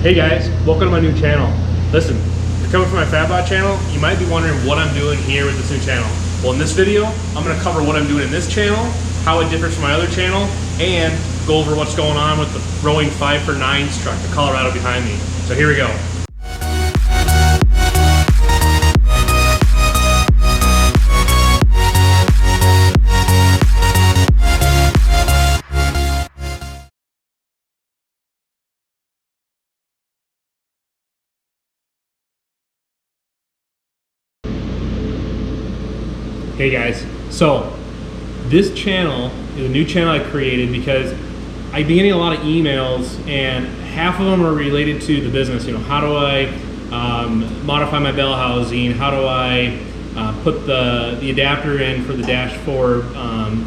Hey guys, welcome to my new channel. Listen, if you're coming from my FatBot channel, you might be wondering what I'm doing here with this new channel. Well, in this video, I'm going to cover what I'm doing in this channel, how it differs from my other channel, and go over what's going on with the rowing 5x9s truck, the Colorado behind me. So here we go. Hey guys, so this channel is a new channel I created because I've been getting a lot of emails and half of them are related to the business. You know, how do I modify my bell housing? How do I put the adapter in for the dash 4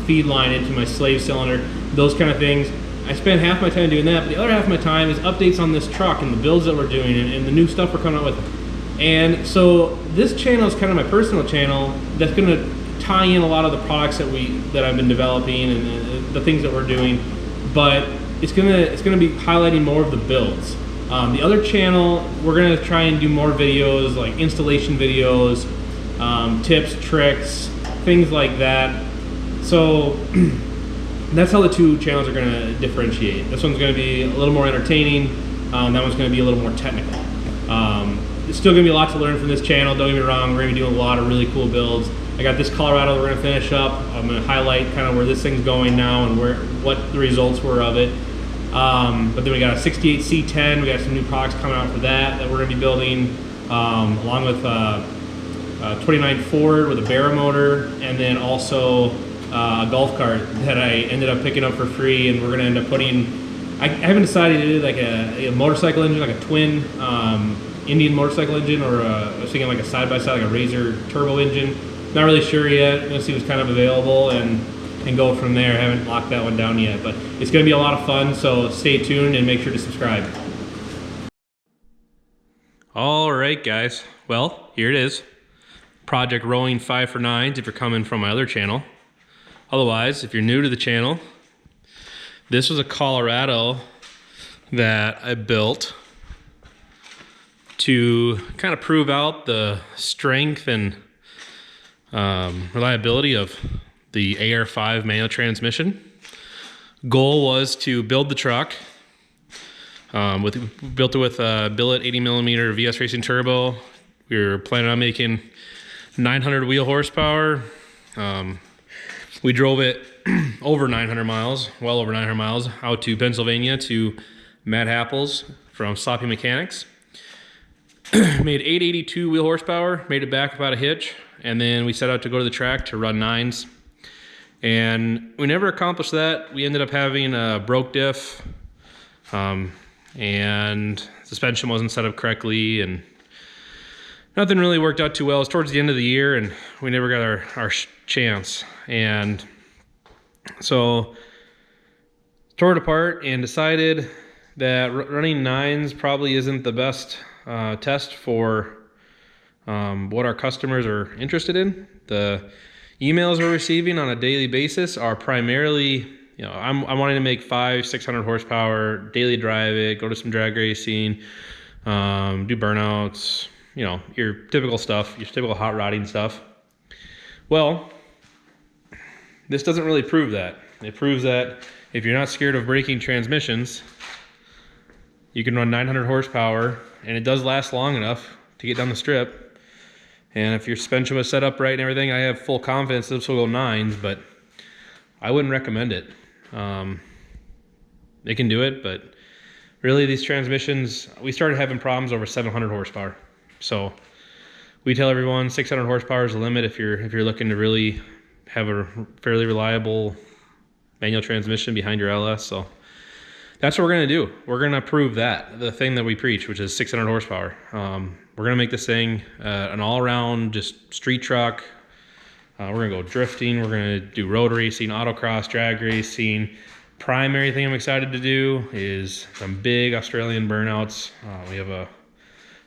feed line into my slave cylinder? Those kind of things. I spend half my time doing that, but the other half of my time is updates on this truck and the builds that we're doing and the new stuff we're coming out with. And so this channel is kind of my personal channel that's going to tie in a lot of the products that I've been developing and the things that we're doing, but it's gonna be highlighting more of the builds. The other channel, we're gonna try and do more videos like installation videos, tips, tricks, things like that. So that's how the two channels are gonna differentiate. This one's gonna be a little more entertaining. That one's gonna be a little more technical. There's still gonna be a lot to learn from this channel. Don't get me wrong, we're gonna be doing a lot of really cool builds. I got this Colorado we're gonna finish up. I'm gonna highlight kind of where this thing's going now and what the results were of it. But then we got a 68 C10. We got some new products coming out for that we're gonna be building, along with a 29 Ford with a Barra motor, and then also a golf cart that I ended up picking up for free, and we're gonna end up putting. I haven't decided to do like a motorcycle engine, like a twin Indian motorcycle engine, or I was thinking like a side-by-side, like a Razor turbo engine. Not really sure yet. Gonna see what's kind of available and go from there. I haven't locked that one down yet, but it's gonna be a lot of fun, so stay tuned and make sure to subscribe. All right, guys. Well, here it is. Project Rowing 5x9s if you're coming from my other channel. Otherwise, if you're new to the channel, this was a Colorado that I built to kind of prove out the strength and reliability of the AR5 manual transmission. Goal was to build the truck. Built it with a billet 80mm VS Racing turbo. We were planning on making 900 wheel horsepower. We drove it over 900 miles, well over 900 miles, out to Pennsylvania to Matt Happel's from Sloppy Mechanics. Made 882 wheel horsepower, made it back without a hitch, and then we set out to go to the track to run 9s. And we never accomplished that. We ended up having a broke diff, and suspension wasn't set up correctly, and nothing really worked out too well. It was towards the end of the year, and we never got our chance. And so tore it apart and decided that running 9s probably isn't the best test for what our customers are interested in. The emails we're receiving on a daily basis are primarily, you know, I'm wanting to make 500-600 horsepower, daily drive it, go to some drag racing, do burnouts, you know, your typical stuff, your typical hot rodding stuff. Well, this doesn't really prove that. It proves that if you're not scared of breaking transmissions, you can run 900 horsepower, and it does last long enough to get down the strip. And if your suspension was set up right and everything, I have full confidence this will go 9s, but I wouldn't recommend it. They can do it, but really these transmissions, we started having problems over 700 horsepower. So we tell everyone 600 horsepower is the limit if you're looking to really have a fairly reliable manual transmission behind your LS. So that's what we're gonna do. We're gonna prove that, the thing that we preach, which is 600 horsepower. We're gonna make this thing an all-around just street truck. We're gonna go drifting. We're gonna do road racing, autocross, drag racing. Primary thing I'm excited to do is some big Australian burnouts. We have a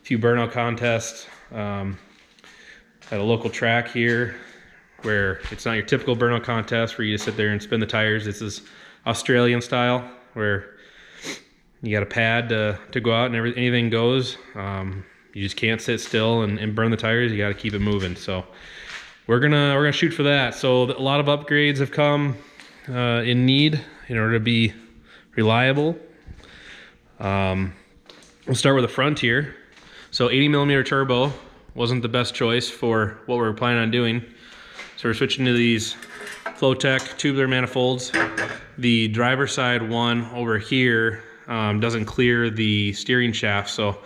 few burnout contests at a local track here, where it's not your typical burnout contest where you just sit there and spin the tires. This is Australian style, where You got a pad to go out and anything goes. You just can't sit still and burn the tires. You got to keep it moving. So we're gonna shoot for that. So a lot of upgrades have come in need in order to be reliable. We'll start with the front here. So 80mm turbo wasn't the best choice for what we're planning on doing. So we're switching to these Flowtech tubular manifolds. The driver side one over here doesn't clear the steering shaft, so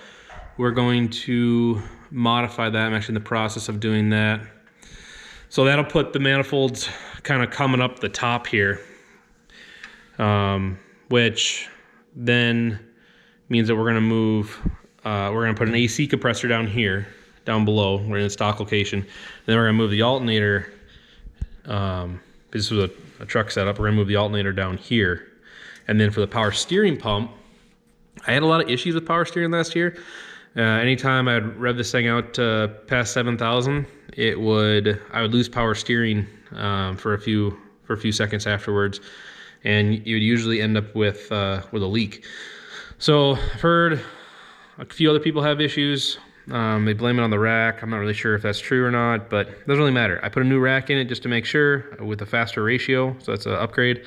we're going to modify that. I'm actually in the process of doing that. So that'll put the manifolds kind of coming up the top here, which then means that we're going to move, we're going to put an AC compressor down here, down below. We're in the stock location. Then we're going to move the alternator. This was a truck setup. We're going to move the alternator down here. And then for the power steering pump, I had a lot of issues with power steering last year. Anytime I'd rev this thing out past 7,000, I would lose power steering for a few seconds afterwards, and you would usually end up with a leak. So I've heard a few other people have issues. They blame it on the rack. I'm not really sure if that's true or not, but it doesn't really matter. I put a new rack in it just to make sure with a faster ratio, so that's an upgrade.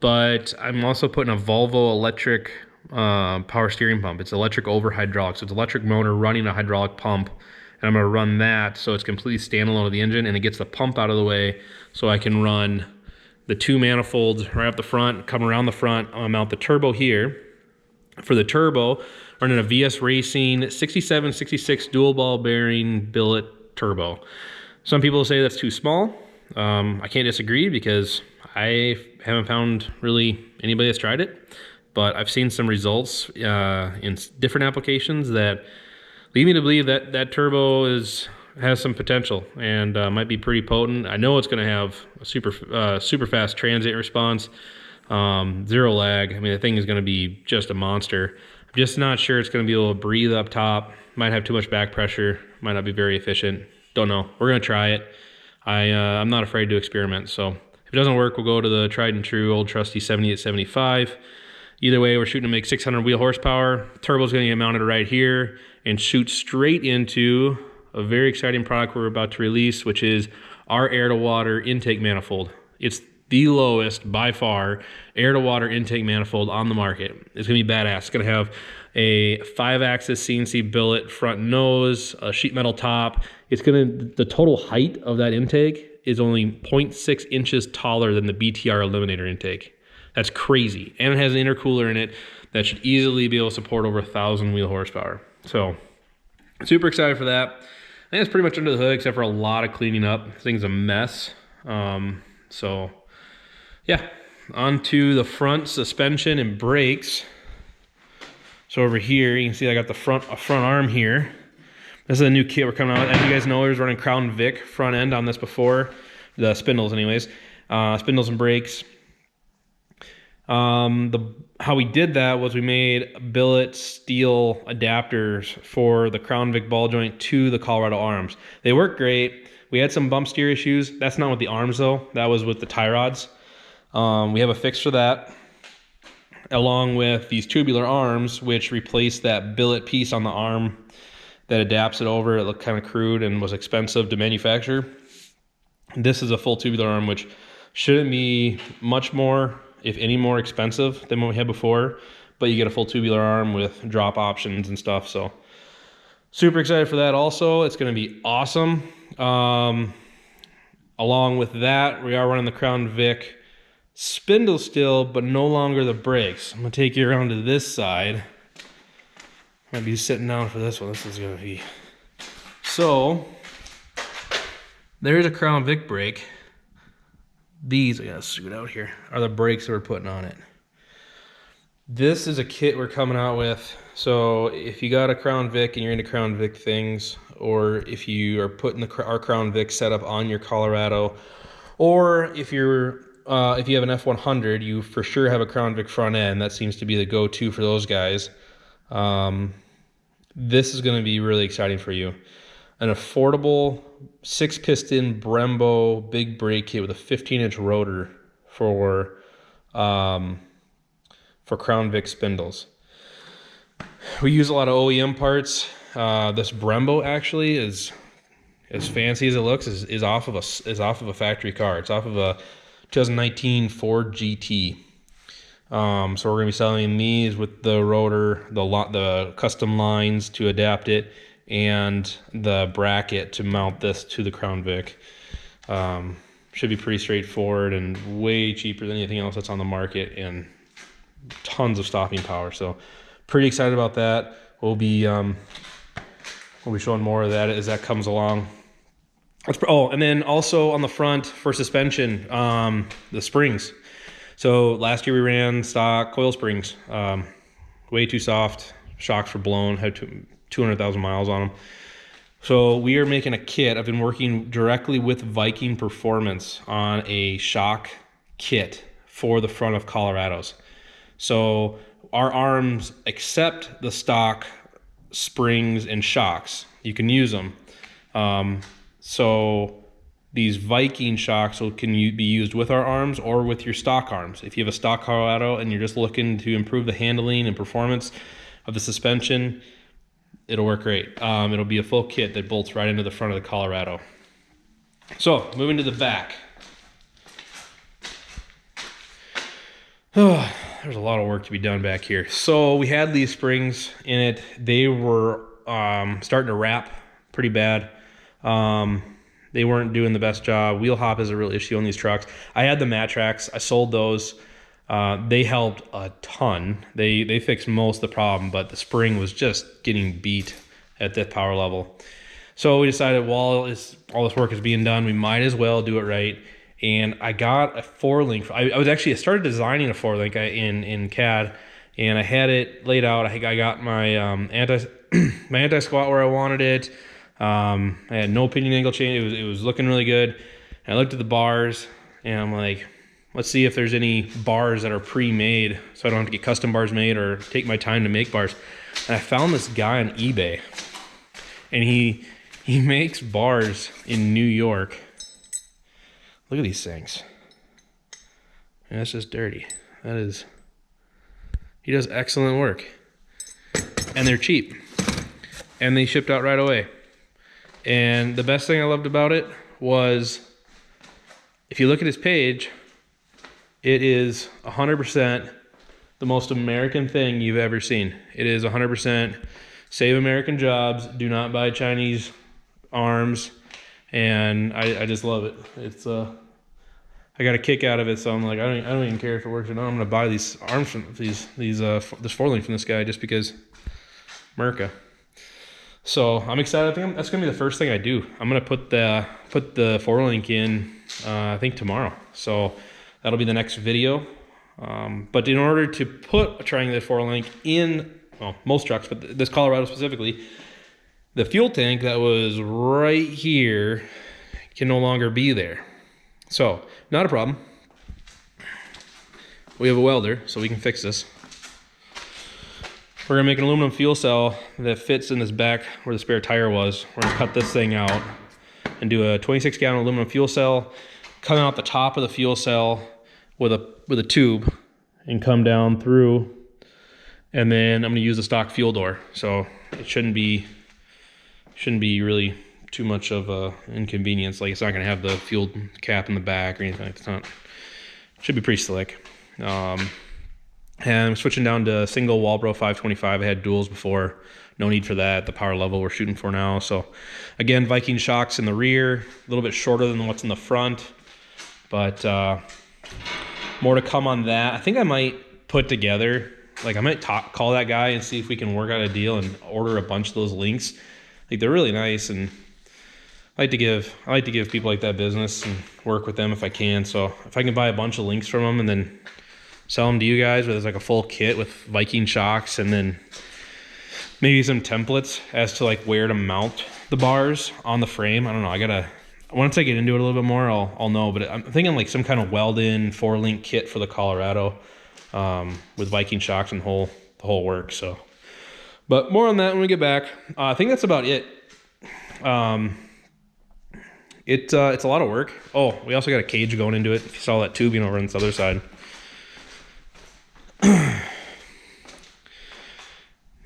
But I'm also putting a Volvo electric power steering pump. It's electric over hydraulic, so it's electric motor running a hydraulic pump, and I'm going to run that so it's completely standalone of the engine, and it gets the pump out of the way so I can run the two manifolds right up the front, come around the front. I'll mount the turbo here. For the turbo, running a VS Racing 6766 dual ball bearing billet turbo. Some people say that's too small. I can't disagree because I haven't found really anybody that's tried it, but I've seen some results in different applications that lead me to believe that that turbo has some potential and might be pretty potent. I know it's going to have a super fast transient response, zero lag. I mean, the thing is going to be just a monster. I'm just not sure it's going to be able to breathe up top. Might have too much back pressure. Might not be very efficient. Don't know. We're going to try it. I'm not afraid to experiment. So if it doesn't work, we'll go to the tried and true old trusty 7875. Either way, we're shooting to make 600 wheel horsepower. Turbo's going to get mounted right here and shoot straight into a very exciting product we're about to release, which is our air-to-water intake manifold. It's the lowest, by far, air-to-water intake manifold on the market. It's going to be badass. It's going to have a 5-axis CNC billet front nose, a sheet metal top. The total height of that intake is only 0.6 inches taller than the BTR eliminator intake. That's crazy. And it has an intercooler in it that should easily be able to support over 1,000 wheel horsepower. So, super excited for that. I think it's pretty much under the hood except for a lot of cleaning up. This thing's a mess. So, yeah, onto the front suspension and brakes. So over here, you can see I got the front arm here. This is a new kit we're coming out with. As you guys know, I was running Crown Vic front end on this before. The spindles anyways. Spindles and brakes. How we did that was we made billet steel adapters for the Crown Vic ball joint to the Colorado arms. They work great. We had some bump steer issues. That's not with the arms though. That was with the tie rods. We have a fix for that, along with these tubular arms, which replace that billet piece on the arm that adapts it over. It looked kind of crude and was expensive to manufacture. This is a full tubular arm, which shouldn't be much more, if any more expensive than what we had before, but you get a full tubular arm with drop options and stuff. So super excited for that also. It's going to be awesome. Along with that, we are running the Crown Vic spindle still, but no longer the brakes. I'm going to take you around to this side. Might be sitting down for this one. This is going to be... So, there's a Crown Vic brake. These, I gotta scoot out here, are the brakes that we're putting on it. This is a kit we're coming out with. So if you got a Crown Vic and you're into Crown Vic things, or if you are putting our Crown Vic setup on your Colorado, or if you have an F100, you for sure have a Crown Vic front end. That seems to be the go-to for those guys. This is going to be really exciting for you. An affordable 6-piston Brembo big brake kit with a 15-inch rotor for for Crown Vic spindles. We use a lot of OEM parts. This Brembo actually is, as fancy as it looks, is off of a factory car. It's off of a 2019 Ford GT. So we're gonna be selling these with the rotor, the custom lines to adapt it, and the bracket to mount this to the Crown Vic. Should be pretty straightforward and way cheaper than anything else that's on the market, and tons of stopping power. So pretty excited about that. We'll be showing more of that as that comes along. And then also on the front for suspension, the springs. So last year we ran stock coil springs, way too soft. Shocks were blown, had 200,000 miles on them. So we are making a kit. I've been working directly with Viking Performance on a shock kit for the front of Colorados. So our arms accept the stock springs and shocks. You can use them. So these Viking shocks can be used with our arms or with your stock arms. If you have a stock Colorado and you're just looking to improve the handling and performance of the suspension, it'll work great. It'll be a full kit that bolts right into the front of the Colorado. So moving to the back. There's a lot of work to be done back here. So we had these springs in it. They were starting to wrap pretty bad. They weren't doing the best job. Wheel hop is a real issue on these trucks. I had the mat tracks. I sold those. They helped a ton. They fixed most of the problem, but the spring was just getting beat at that power level. So we decided while all this work is being done, we might as well do it right. And I got a 4-link. I started designing a 4-link in CAD, and I had it laid out. I got my my anti-squat where I wanted it. I had no pinion angle change. It was looking really good. And I looked at the bars, and I'm like, let's see if there's any bars that are pre-made, so I don't have to get custom bars made or take my time to make bars. And I found this guy on eBay, and he makes bars in New York. Look at these things. And that's just dirty. He does excellent work. And they're cheap. And they shipped out right away. And the best thing I loved about it was, if you look at his page, it is 100% the most American thing you've ever seen. It is 100% save American jobs, do not buy Chinese arms, and I just love it. It's I got a kick out of it, so I'm like, I don't even care if it works or not. I'm gonna buy these arms from this 4-link from this guy just because America. So I'm excited. I think that's gonna be the first thing I do. I'm gonna put the 4-link in I think tomorrow. So that'll be the next video. But in order to put a triangular 4-link in, well, most trucks, but this Colorado specifically, the fuel tank that was right here can no longer be there. So not a problem. We have a welder, so we can fix this. We're gonna make an aluminum fuel cell that fits in this back where the spare tire was. We're gonna cut this thing out and do a 26-gallon aluminum fuel cell, come out the top of the fuel cell with a tube and come down through, and then I'm gonna use the stock fuel door. So it shouldn't be really too much of a inconvenience. Like, it's not gonna have the fuel cap in the back or anything like that. It should be pretty slick. And I'm switching down to single Walbro 525. I had duals before. No need for that. The power level we're shooting for now. So again, Viking shocks in the rear, a little bit shorter than what's in the front, but more to come on that. I think I might put together, like, I might call that guy and see if we can work out a deal and order a bunch of those links. Like, they're really nice, and I like to give people like that business and work with them if I can. So if I can buy a bunch of links from them and then sell them to you guys, where there's like a full kit with Viking shocks and then maybe some templates as to like where to mount the bars on the frame. I don't know. Once I get into it a little bit more, I'll know. But I'm thinking like some kind of weld-in 4-link kit for the Colorado with Viking shocks and the whole work. So, but more on that when we get back. I think that's about it. It's a lot of work. Oh, we also got a cage going into it. If you saw that tubing over on this other side.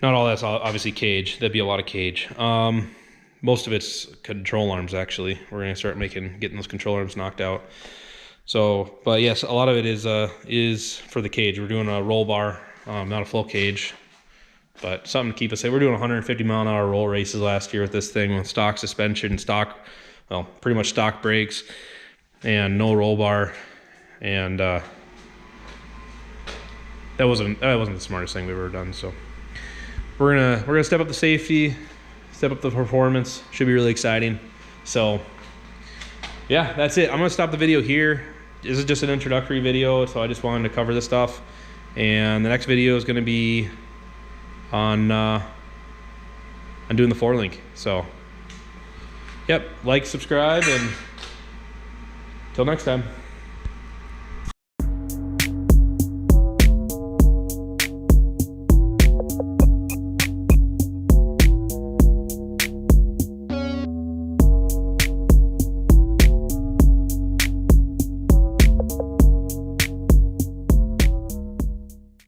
Not all that's obviously cage. That'd be a lot of cage. Most of it's control arms, actually. We're gonna start getting those control arms knocked out. So, but yes, a lot of it is for the cage. We're doing a roll bar, not a full cage, but something to keep us safe. We're doing 150-mile-an-hour roll races last year with this thing, with stock suspension, pretty much stock brakes, and no roll bar. And that wasn't the smartest thing we've ever done. So we're gonna step up the safety, step up the performance. Should be really exciting. So yeah, that's it. I'm gonna stop the video here. This is just an introductory video, so I just wanted to cover this stuff. And the next video is gonna be on doing the 4-link. So yep, like, subscribe, and till next time.